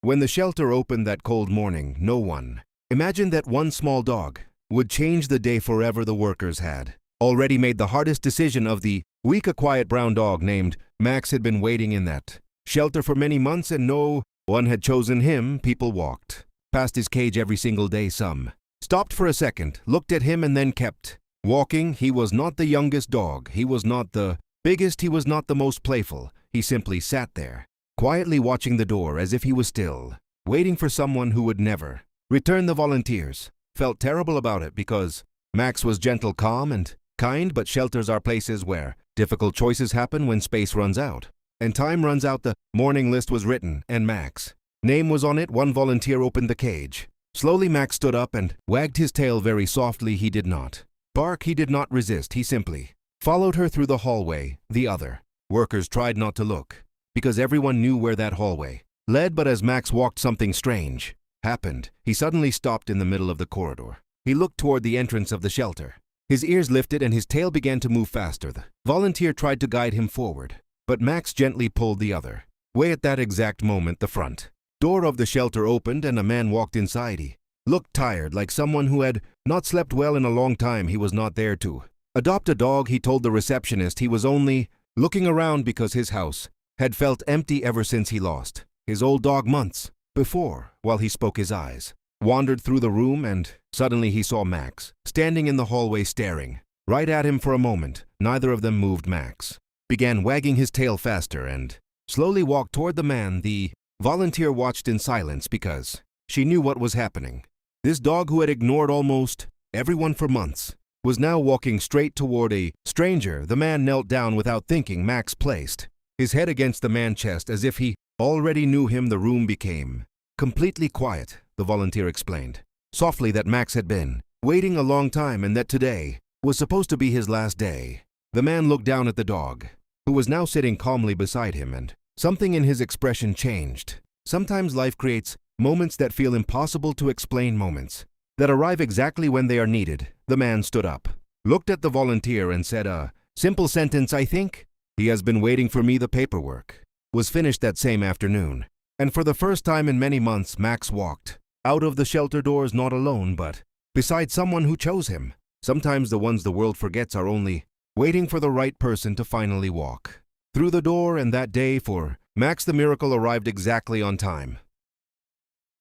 When the shelter opened that cold morning, no one imagined that one small dog would change the day forever. The workers had already made the hardest decision of the week. A quiet brown dog named Max had been waiting in that shelter for many months, and no one had chosen him. People walked past his cage every single day. Some stopped for a second, looked at him, and then kept walking. He was not the youngest dog. He was not the biggest. He was not the most playful. He simply sat there, quietly watching the door as if he was still waiting for someone who would never return. The volunteers felt terrible about it because Max was gentle, calm, and kind, but shelters are places where difficult choices happen when space runs out and time runs out. The morning list was written, and Max's name was on it. One volunteer opened the cage. Slowly, Max stood up and wagged his tail very softly. He did not bark. He did not resist. He simply followed her through the hallway. The other workers tried not to look because everyone knew where that hallway led, but as Max walked, something strange happened. He suddenly stopped in the middle of the corridor. He looked toward the entrance of the shelter. His ears lifted and his tail began to move faster. The volunteer tried to guide him forward, but Max gently pulled the other way. At that exact moment, the front door of the shelter opened and a man walked inside. He looked tired, like someone who had not slept well in a long time. He was not there to adopt a dog. He told the receptionist he was only looking around because his house had felt empty ever since he lost his old dog months before. While he spoke, his eyes wandered through the room, and suddenly he saw Max standing in the hallway, staring right at him. For a moment, neither of them moved. Max began wagging his tail faster and slowly walked toward the man. The volunteer watched in silence because she knew what was happening. This dog, who had ignored almost everyone for months, was now walking straight toward a stranger. The man knelt down without thinking. Max placed his head against the man's chest as if he already knew him. The room became completely quiet. The volunteer explained softly that Max had been waiting a long time and that today was supposed to be his last day. The man looked down at the dog, who was now sitting calmly beside him, and something in his expression changed. Sometimes life creates moments that feel impossible to explain, moments that arrive exactly when they are needed. The man stood up, looked at the volunteer, and said a simple sentence, "I think he has been waiting for me." The paperwork was finished that same afternoon, and for the first time in many months, Max walked out of the shelter doors, not alone, but beside someone who chose him. Sometimes the ones the world forgets are only waiting for the right person to finally walk through the door, and that day for Max, the miracle arrived exactly on time.